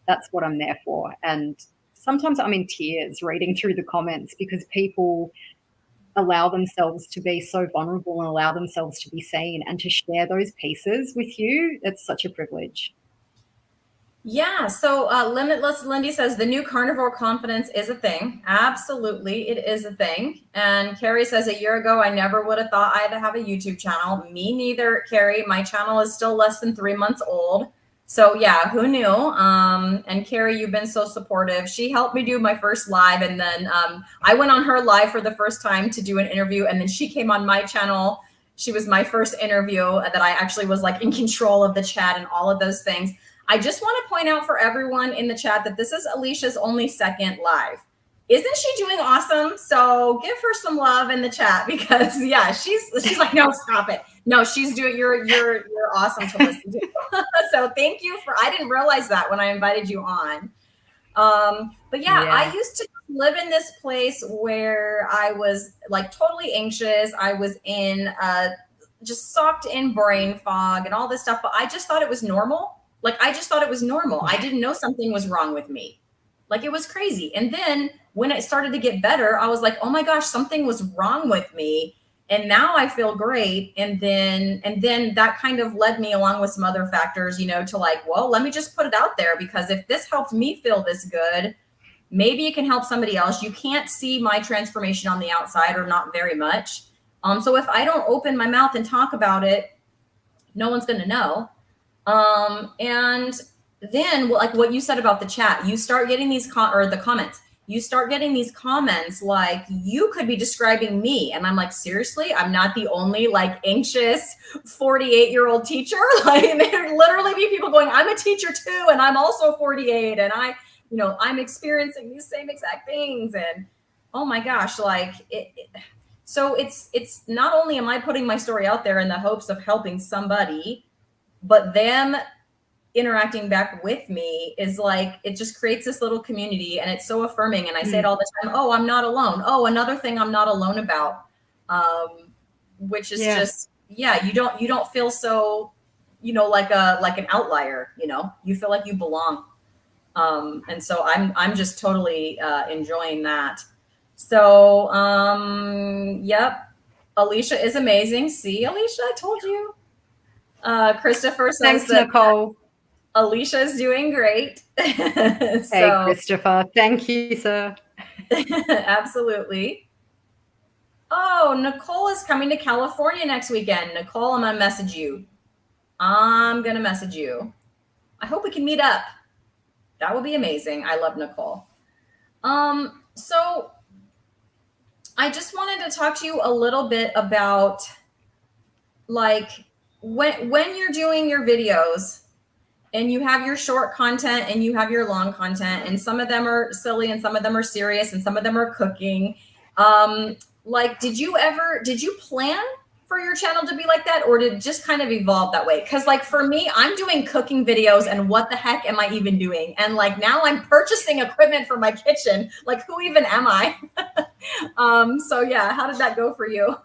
that's what I'm there for. And sometimes I'm in tears reading through the comments because people allow themselves to be so vulnerable and allow themselves to be seen, and to share those pieces with you, it's such a privilege. Yeah. So Limitless Lindy says the new carnivore confidence is a thing. Absolutely. It is a thing. And Carrie says a year ago, I never would have thought I'd have a YouTube channel. Me neither, Carrie. My channel is still less than 3 months old. So yeah, who knew? And Carrie, you've been so supportive. She helped me do my first live. And then I went on her live for the first time to do an interview. And then she came on my channel. She was my first interview that I actually was like in control of the chat and all of those things. I just want to point out for everyone in the chat that this is Alicia's only second live. Isn't she doing awesome? So give her some love in the chat, because yeah, she's like, no, stop it. No, she's doing, you're awesome to listen to. So thank you I didn't realize that when I invited you on. But yeah, I used to live in this place where I was like totally anxious. I was in just sucked in brain fog and all this stuff, but I just thought it was normal. Like, I just thought it was normal. I didn't know something was wrong with me. Like, it was crazy. And then when it started to get better, I was like, oh my gosh, something was wrong with me. And now I feel great. And then that kind of led me, along with some other factors, you know, to like, well, let me just put it out there, because if this helped me feel this good, maybe it can help somebody else. You can't see my transformation on the outside, or not very much. So if I don't open my mouth and talk about it, no one's going to know. And then, like what you said about the chat, you start getting these the comments. You start getting these comments like, you could be describing me. And I'm like, seriously? I'm not the only like anxious 48-year-old teacher. Like, there literally be people going, I'm a teacher too, and I'm also 48, and I'm experiencing these same exact things. And oh my gosh, like so it's not only am I putting my story out there in the hopes of helping somebody, but them interacting back with me is like, it just creates this little community, and it's so affirming. And I say it all the time, oh, I'm not alone. Oh, another thing I'm not alone about, which is just, you don't feel so, like an outlier, you feel like you belong. And so I'm just totally enjoying that. So, yep. Alicia is amazing. See, Alicia, I told you. Christopher says thanks, Nicole. Alicia is doing great. Hey, Christopher. Thank you, sir. Absolutely. Oh, Nicole is coming to California next weekend. Nicole, I'm going to message you. I hope we can meet up. That would be amazing. I love Nicole. So I just wanted to talk to you a little bit about, like, when you're doing your videos and you have your short content and you have your long content, and some of them are silly and some of them are serious and some of them are cooking. Like, did you plan for your channel to be like that, or did it just kind of evolve that way? Because like for me, I'm doing cooking videos, and what the heck am I even doing? And like now I'm purchasing equipment for my kitchen. Like, who even am I? So yeah, how did that go for you?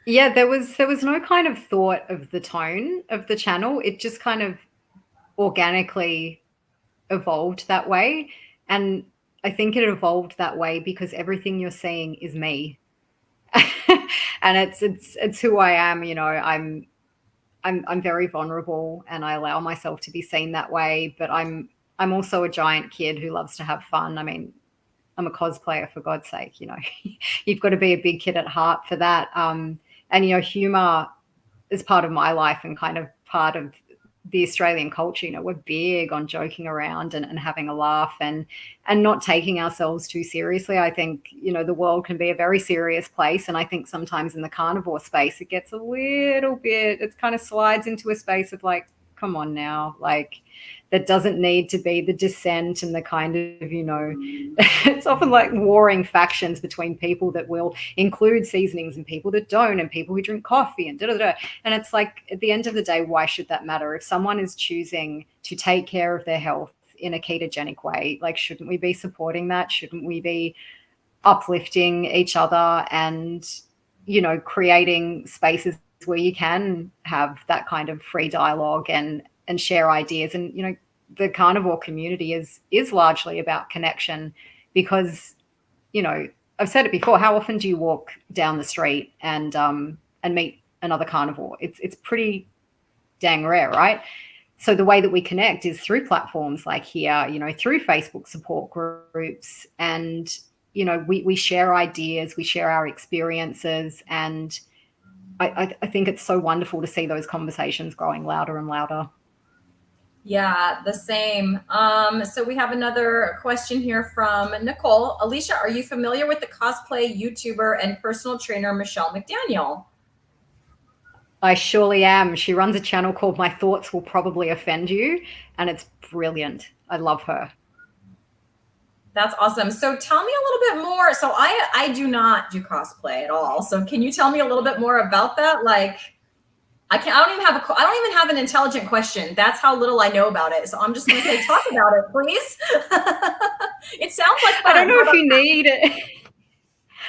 Yeah, there was no kind of thought of the tone of the channel. It just kind of organically evolved that way. And I think it evolved that way because everything you're seeing is me. And it's who I am. I'm very vulnerable, and I allow myself to be seen that way, but I'm also a giant kid who loves to have fun. I mean, I'm a cosplayer, for God's sake. You've got to be a big kid at heart for that. And humor is part of my life and kind of part of the Australian culture. We're big on joking around and having a laugh and not taking ourselves too seriously. I think, the world can be a very serious place. And I think sometimes in the carnivore space, it gets a little bit, it kind of slides into a space of like, come on now, like, that doesn't need to be the dissent and the kind of, it's often like warring factions between people that will include seasonings and people that don't, and people who drink coffee and da-da-da. And it's like, at the end of the day, why should that matter? If someone is choosing to take care of their health in a ketogenic way, like, shouldn't we be supporting that? Shouldn't we be uplifting each other and, creating spaces where you can have that kind of free dialogue and share ideas? And the carnivore community is largely about connection, because I've said it before, how often do you walk down the street and meet another carnivore? It's pretty dang rare, right? So the way that we connect is through platforms like here, through Facebook support groups, and we share ideas, we share our experiences, and I think it's so wonderful to see those conversations growing louder and louder. Yeah, the same. So we have another question here from Nicole. Alicia, are you familiar with the cosplay YouTuber and personal trainer Michelle McDaniel? I surely am. She runs a channel called My Thoughts Will Probably Offend You, and it's brilliant. I love her. That's awesome. So tell me a little bit more. So I do not do cosplay at all. So can you tell me a little bit more about that? Like, I don't even have an intelligent question. That's how little I know about it. So I'm just going to say, talk about it, please. It sounds like fun. I don't know if you need it.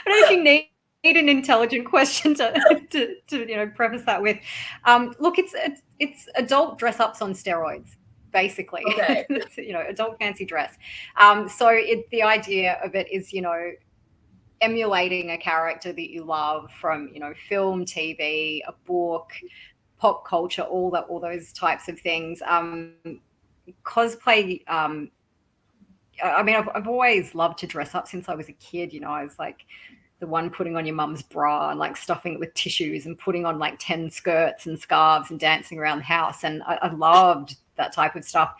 I don't know if you need an intelligent question to preface that with. Look, it's adult dress ups on steroids, basically. Okay. It's, adult fancy dress. So the idea of it is, emulating a character that you love from, film, TV, a book, pop culture, all those types of things. Cosplay, I mean, I've always loved to dress up since I was a kid. I was like the one putting on your mum's bra and like stuffing it with tissues and putting on like 10 skirts and scarves and dancing around the house. And I loved that type of stuff.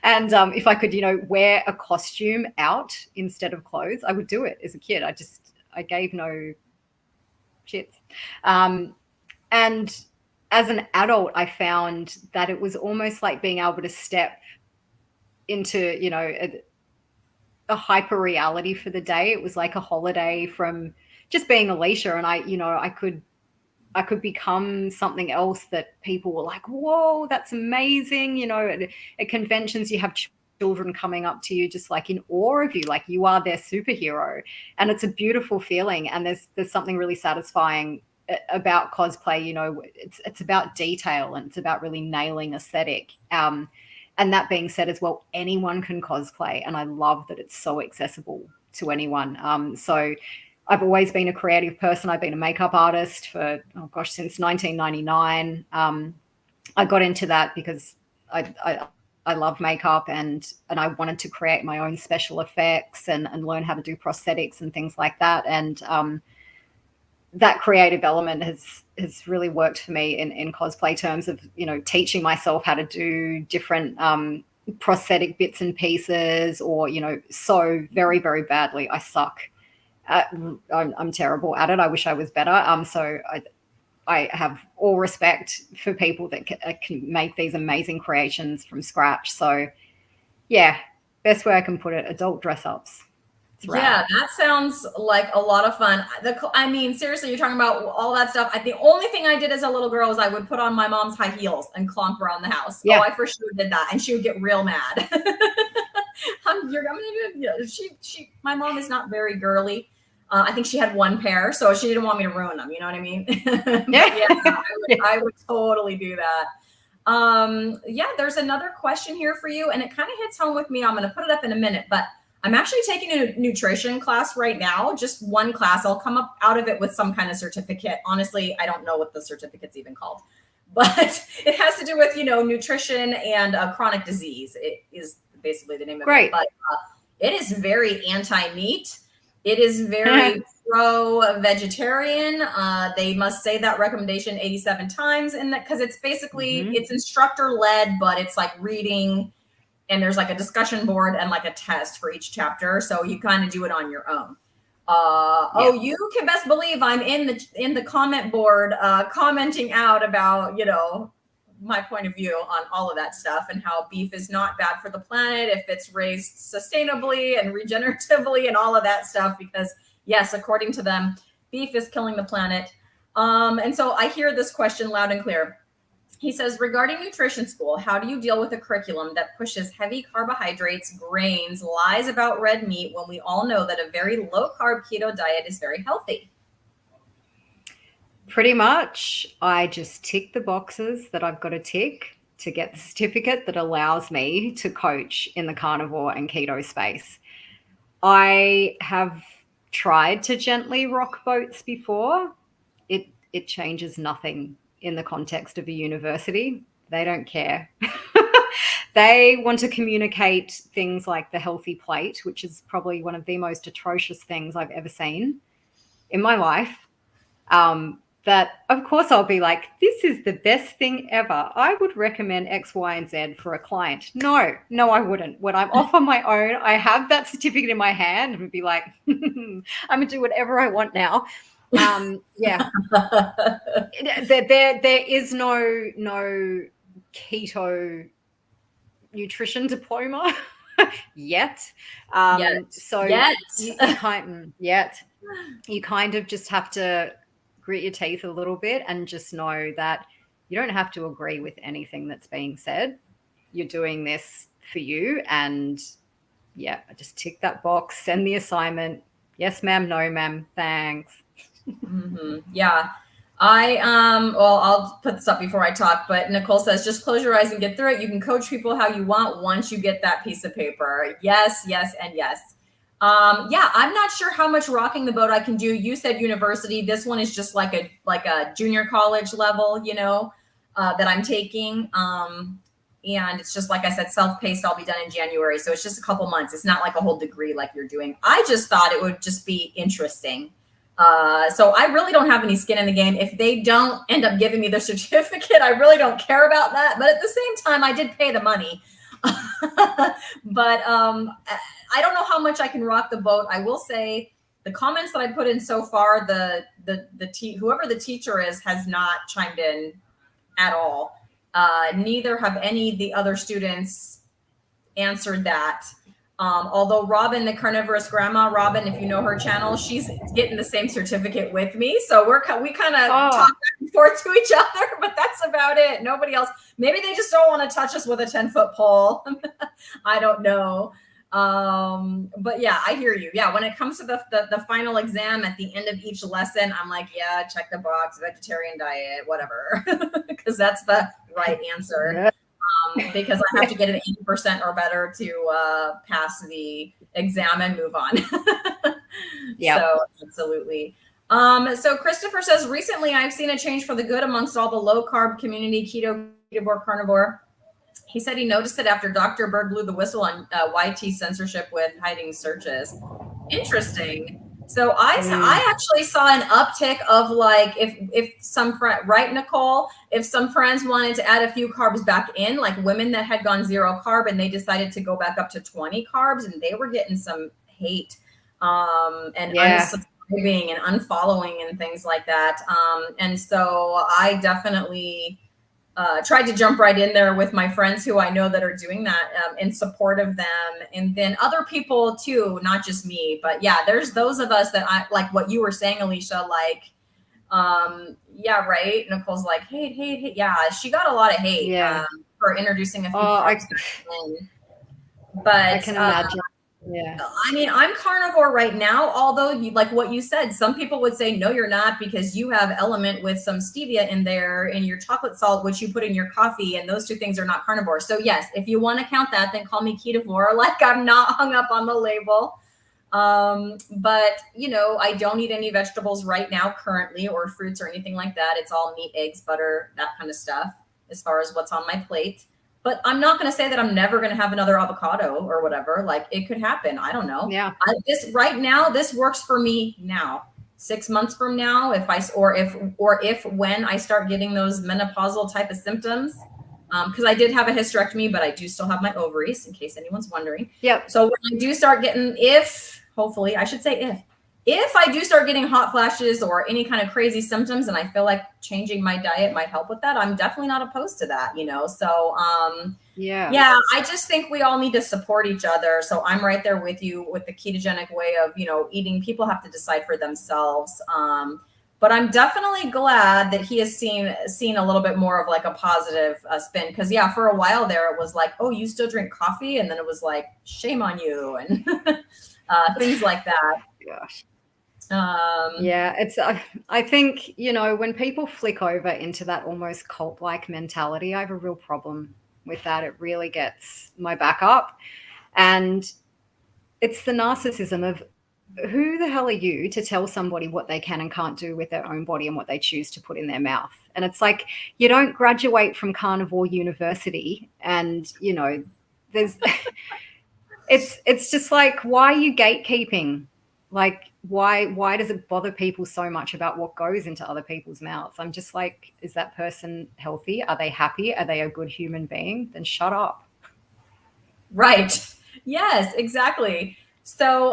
And if I could, wear a costume out instead of clothes, I would do it as a kid. I gave no shits. And as an adult, I found that it was almost like being able to step into, a hyper reality for the day. It was like a holiday from just being Alicia. And I could become something else that people were like, whoa, that's amazing. At conventions, you have children coming up to you just like in awe of you, like you are their superhero. And it's a beautiful feeling. And there's something really satisfying about cosplay. It's about detail, and it's about really nailing aesthetic. And that being said as well, anyone can cosplay. And I love that it's so accessible to anyone. So I've always been a creative person. I've been a makeup artist since 1999. I got into that because I love makeup, and I wanted to create my own special effects and learn how to do prosthetics and things like that. And that creative element has really worked for me in cosplay terms of, teaching myself how to do different prosthetic bits and pieces, or, sew very, very badly. I suck. I'm terrible at it. I wish I was better. So I have all respect for people that can make these amazing creations from scratch. So yeah, best way I can put it, adult dress ups. Yeah, that sounds like a lot of fun. I mean, seriously, you're talking about all that stuff. The only thing I did as a little girl was I would put on my mom's high heels and clomp around the house. Yeah. Oh, I for sure did that, and she would get real mad. My mom is not very girly. I think she had one pair, so she didn't want me to ruin them. You know what I mean? I would totally do that. There's another question here for you, and it kind of hits home with me. I'm going to put it up in a minute, but I'm actually taking a nutrition class right now, just one class. I'll come up out of it with some kind of certificate. Honestly, I don't know what the certificate's even called, but it has to do with, nutrition and chronic disease. It is basically the name of it. But it is very anti-meat. It is very pro-vegetarian. They must say that recommendation 87 times in that, because it's basically, it's instructor-led, but it's like reading, and there's like a discussion board and like a test for each chapter. So you kind of do it on your own. Oh, you can best believe I'm in the comment board, commenting out about, my point of view on all of that stuff, and how beef is not bad for the planet if it's raised sustainably and regeneratively and all of that stuff, because yes, according to them, beef is killing the planet. And so I hear this question loud and clear. He says, regarding nutrition school, how do you deal with a curriculum that pushes heavy carbohydrates, grains, lies about red meat, when we all know that a very low-carb keto diet is very healthy? Pretty much, I just tick the boxes that I've got to tick to get the certificate that allows me to coach in the carnivore and keto space. I have tried to gently rock boats before. It changes nothing in the context of a university. They don't care. They want to communicate things like the healthy plate, which is probably one of the most atrocious things I've ever seen in my life. That, of course, I'll be like, this is the best thing ever. I would recommend X, Y, and Z for a client. No, I wouldn't. When I'm off on my own, I have that certificate in my hand and be like, I'm going to do whatever I want now. There is no keto nutrition diploma yet. You kind of just have to grit your teeth a little bit and just know that you don't have to agree with anything that's being said. You're doing this for you, and I just tick that box, send the assignment. Yes, ma'am. No, ma'am. Thanks. Yeah. I'll put this up before I talk, but Nicole says, just close your eyes and get through it. You can coach people how you want once you get that piece of paper. Yes, and yes. I'm not sure how much rocking the boat I can do. You said university. This one is just like a junior college level, that I'm taking. And it's just, like I said, self-paced. I'll be done in January. So it's just a couple months. It's not like a whole degree like you're doing. I just thought it would just be interesting. So I really don't have any skin in the game. If they don't end up giving me the certificate, I really don't care about that. But at the same time, I did pay the money. But I don't know how much I can rock the boat. I will say the comments that I put in so far, whoever the teacher is has not chimed in at all. Neither have any of the other students answered that. Although Robin, the carnivorous grandma, Robin, if you know her channel, she's getting the same certificate with me. So we kind of talk back and forth to each other, but that's about it. Nobody else. Maybe they just don't want to touch us with a 10-foot pole. I don't know. But yeah, I hear you. Yeah, when it comes to the final exam at the end of each lesson, I'm like, yeah, check the box, vegetarian diet, whatever, because that's the right answer. Because I have to get an 80% or better to pass the exam and move on. Yeah. So absolutely. So Christopher says, recently I've seen a change for the good amongst all the low carb community, keto, carnivore. He said he noticed it after Dr. Berg blew the whistle on YT censorship with hiding searches. Interesting. So I actually saw an uptick of like if some right, Nicole, if some friends wanted to add a few carbs back in, like women that had gone 0 carb and they decided to go back up to 20 carbs, and they were getting some hate and unsubscribing and unfollowing and things like that. And so I definitely tried to jump right in there with my friends who I know that are doing that in support of them. And then other people too, not just me, but yeah, there's those of us that I like what you were saying, Alicia, like, yeah, right. Nicole's like, hate. Yeah. She got a lot of hate for introducing a few but I can imagine. Yeah. I mean, I'm carnivore right now, although like what you said, some people would say, no, you're not, because you have element with some stevia in there in your chocolate salt, which you put in your coffee, and those two things are not carnivore. So yes, if you want to count that, then call me ketovore. Like, I'm not hung up on the label. But you know, I don't eat any vegetables right now currently, or fruits or anything like that. It's all meat, eggs, butter, that kind of stuff as far as what's on my plate. But I'm not going to say that I'm never going to have another avocado or whatever. Like, it could happen. I don't know. Yeah. Right now, this works for me now. 6 months from now, if when I start getting those menopausal type of symptoms, because I did have a hysterectomy, but I do still have my ovaries, in case anyone's wondering. Yep. So when I do start getting, hopefully, I should say if I do start getting hot flashes or any kind of crazy symptoms, and I feel like changing my diet might help with that, I'm definitely not opposed to that, you know? So, yeah, I just think we all need to support each other. So I'm right there with you with the ketogenic way of, you know, eating. People have to decide for themselves. But I'm definitely glad that he has seen a little bit more of like a positive spin. Because yeah, for a while there, it was like, oh, you still drink coffee? And then it was like, shame on you, and things like that. Gosh. Yeah, it's I think, you know, when people flick over into that almost cult-like mentality, I have a real problem with that. It really gets my back up. And it's the narcissism of, who the hell are you to tell somebody what they can and can't do with their own body and what they choose to put in their mouth? And it's like, you don't graduate from Carnivore University, and, you know, there's it's just like, why are you gatekeeping? Like, why does it bother people so much about what goes into other people's mouths? I'm just like, is that person healthy? Are they happy? Are they a good human being? Then shut up. Right. Yes, exactly. So,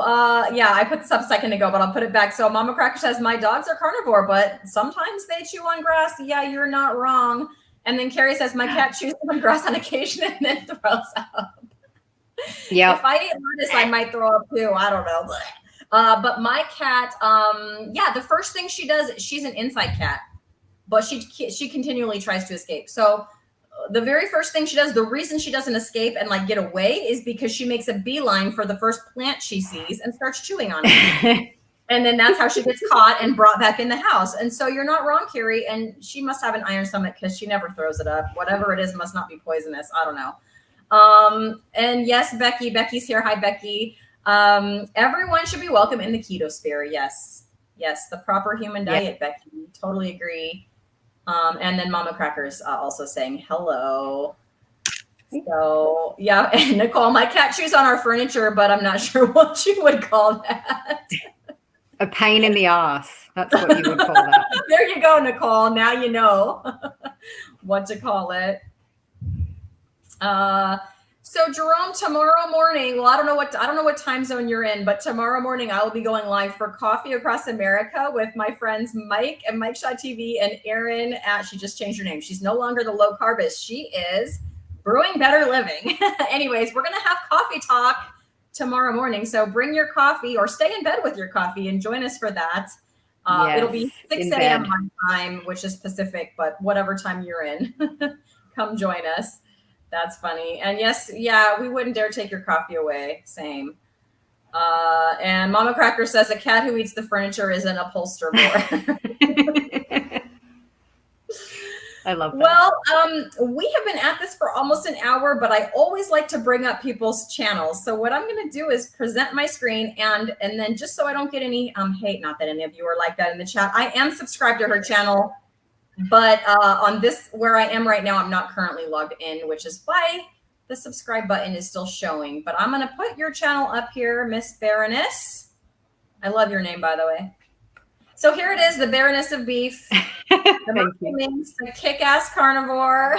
yeah, I put this up a second ago, but I'll put it back. So Mama Cracker says, my dogs are carnivore, but sometimes they chew on grass. Yeah, you're not wrong. And then Carrie says, my cat chews on grass on occasion and then throws up. Yeah. If I eat lettuce, I might throw up too. I don't know. But my cat, yeah, the first thing she does, she's an inside cat, but she continually tries to escape. So the very first thing she does, the reason she doesn't escape and like get away, is because she makes a beeline for the first plant she sees and starts chewing on it. And then that's how she gets caught and brought back in the house. And so you're not wrong, Carrie. And she must have an iron stomach because she never throws it up. Whatever it is must not be poisonous. I don't know. And yes, Becky's here. Hi, Becky. Everyone should be welcome in the keto sphere. Yes, the proper human diet, Becky. Totally agree. And then Mama Cracker's also saying hello. So yeah, and Nicole, my cat chews on our furniture, but I'm not sure what you would call that. A pain in the ass. That's what you would call that. There you go, Nicole. Now you know what to call it. So Jerome, tomorrow morning, well, I don't know what time zone you're in, but tomorrow morning I will be going live for Coffee Across America with my friends Mike and Mike Shaw TV and Erin she just changed her name. She's no longer the low carbist. She is Brewing Better Living. Anyways, we're going to have coffee talk tomorrow morning. So bring your coffee or stay in bed with your coffee and join us for that. Yes, it'll be 6 a.m. my time, which is Pacific, but whatever time you're in, come join us. That's funny. And yes, yeah, we wouldn't dare take your coffee away. Same. And Mama Cracker says a cat who eats the furniture is an upholsterer. I love that. Well, we have been at this for almost an hour, but I always like to bring up people's channels. So what I'm going to do is present my screen and then just so I don't get any hate, not that any of you are like that in the chat, I am subscribed to her channel. But on this, where I am right now, I'm not currently logged in, which is why the subscribe button is still showing. But I'm going to put your channel up here, Miss Baroness. I love your name, by the way. So here it is, the Baroness of Beef. The kick-ass carnivore.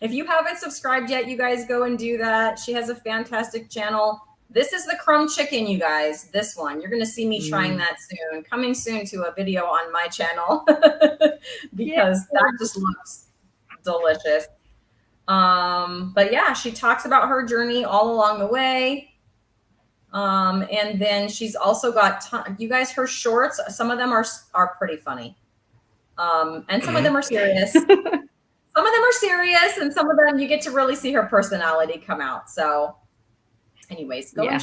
If you haven't subscribed yet, you guys go and do that. She has a fantastic channel. This is the crumb chicken, you guys. This one. You're going to see me trying that soon. Coming soon to a video on my channel because that just looks delicious. But yeah, she talks about her journey all along the way. And then she's also got, you guys, her shorts. Some of them are pretty funny. And some of them are serious. Some of them are serious, and some of them you get to really see her personality come out. So anyways, go and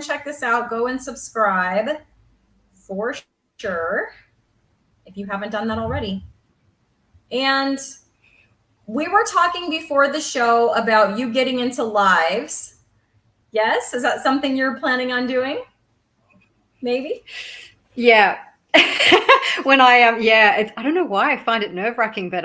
check this out. Go and subscribe for sure if you haven't done that already. And we were talking before the show about you getting into lives. Yes, is that something you're planning on doing? Maybe. Yeah. When I I don't know why I find it nerve-wracking, but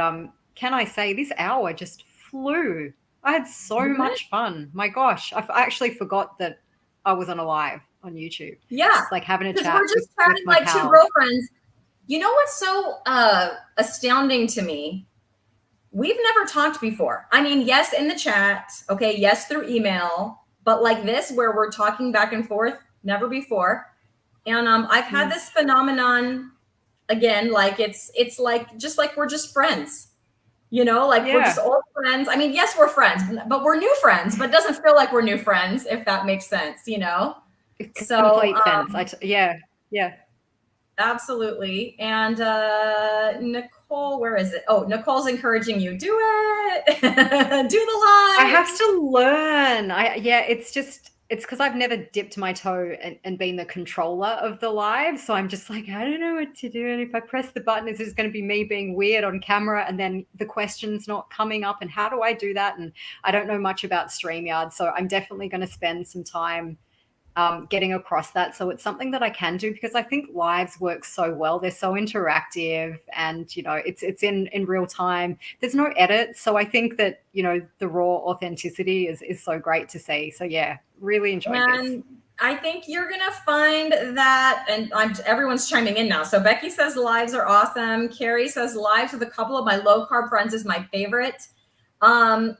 can I say this hour just flew. I had so much fun. My gosh, I actually forgot that I was on a live on YouTube. Yeah, just like having a chat. We're just chatting like two girlfriends. You know what's so astounding to me? We've never talked before. I mean, yes, in the chat, okay, yes, through email, but like this, where we're talking back and forth, never before. And I've had this phenomenon again, like it's like just like we're just friends. You know, like we're just old friends. I mean, yes, we're friends, but we're new friends, but it doesn't feel like we're new friends, if that makes sense, you know? So, complete sense. Yeah. Absolutely. And Nicole, where is it? Oh, Nicole's encouraging you. Do it. Do the live. I have to learn. It's because I've never dipped my toe and been the controller of the live. So I'm just like, I don't know what to do. And if I press the button, is this going to be me being weird on camera and then the question's not coming up? And how do I do that? And I don't know much about StreamYard. So I'm definitely going to spend some time getting across that. So it's something that I can do because I think lives work so well. They're so interactive and, you know, it's in real time. There's no edit. So I think that, you know, the raw authenticity is so great to see. So yeah, really enjoyed this. I think you're going to find that, and everyone's chiming in now. So Becky says lives are awesome. Carrie says lives with a couple of my low carb friends is my favorite.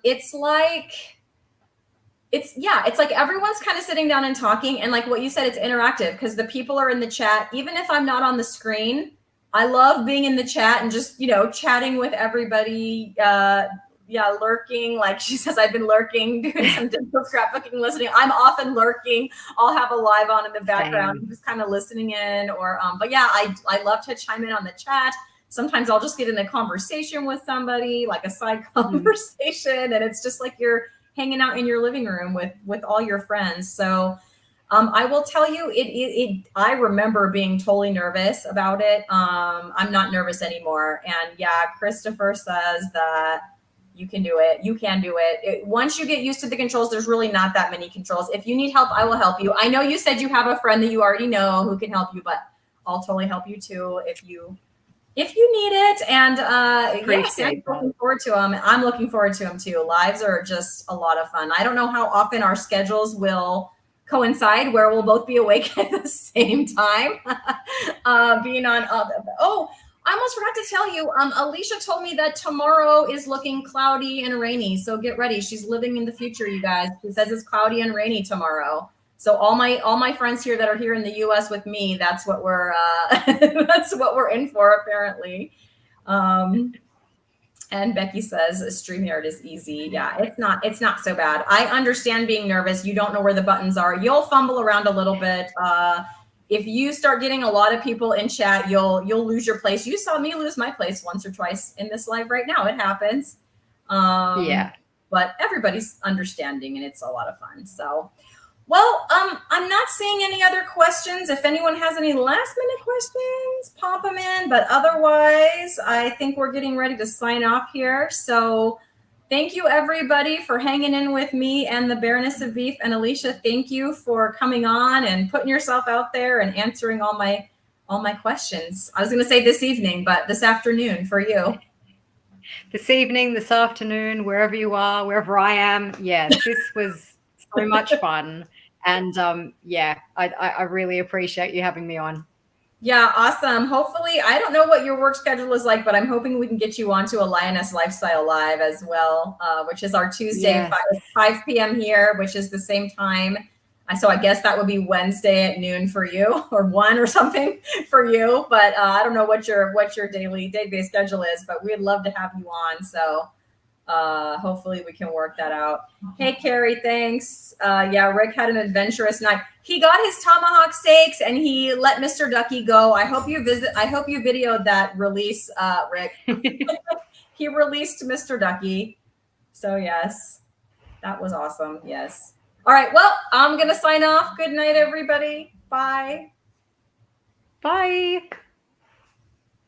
It's like everyone's kind of sitting down and talking, and like what you said, it's interactive because the people are in the chat. Even if I'm not on the screen, I love being in the chat and just, you know, chatting with everybody. Lurking. Like she says, I've been lurking, doing some digital scrapbooking, listening. I'm often lurking. I'll have a live on in the background, just kind of listening in. Or, but yeah, I love to chime in on the chat. Sometimes I'll just get in a conversation with somebody, like a side conversation, and it's just like you're hanging out in your living room with all your friends. So I will tell you, I remember being totally nervous about it. I'm not nervous anymore. And yeah, Christopher says that you can do it. You can do it. Once you get used to the controls, there's really not that many controls. If you need help, I will help you. I know you said you have a friend that you already know who can help you, but I'll totally help you too if you if you need it. And yes, I'm Appreciate that. looking forward to them. I'm looking forward to them too. Lives are just a lot of fun. I don't know how often our schedules will coincide where we'll both be awake at the same time. Being on, oh, I almost forgot to tell you, Alicia told me that tomorrow is looking cloudy and rainy. So get ready. She's living in the future, you guys. She says it's cloudy and rainy tomorrow. So all my friends here that are here in the U.S. with me, that's what we're that's what we're in for apparently. And Becky says StreamYard is easy. Yeah, it's not so bad. I understand being nervous. You don't know where the buttons are. You'll fumble around a little bit. If you start getting a lot of people in chat, you'll lose your place. You saw me lose my place once or twice in this live right now. It happens. Yeah. But everybody's understanding and it's a lot of fun. So, well, I'm not seeing any other questions. If anyone has any last minute questions, pop them in. But otherwise, I think we're getting ready to sign off here. So thank you, everybody, for hanging in with me and the Baroness of Beef. And Alicia, thank you for coming on and putting yourself out there and answering all my questions. I was going to say this evening, but this afternoon for you. This evening, this afternoon, wherever you are, wherever I am. Yeah, this was so much fun. And yeah, I really appreciate you having me on. Yeah, awesome. Hopefully, I don't know what your work schedule is like, but I'm hoping we can get you onto a Lioness Lifestyle Live as well, which is our Tuesday, Yes. 5 p.m. here, which is the same time. So I guess that would be Wednesday at noon for you, or 1 or something for you. But I don't know what your day-to-day schedule is, but we'd love to have you on. So hopefully we can work that out. Hey, Carrie, thanks. Yeah, Rick had an adventurous night. He got his tomahawk steaks and he let Mr. Ducky go. I hope you videoed that release, Rick. He released Mr. Ducky. So yes, that was awesome. Yes. All right. Well, I'm going to sign off. Good night, everybody. Bye. Bye.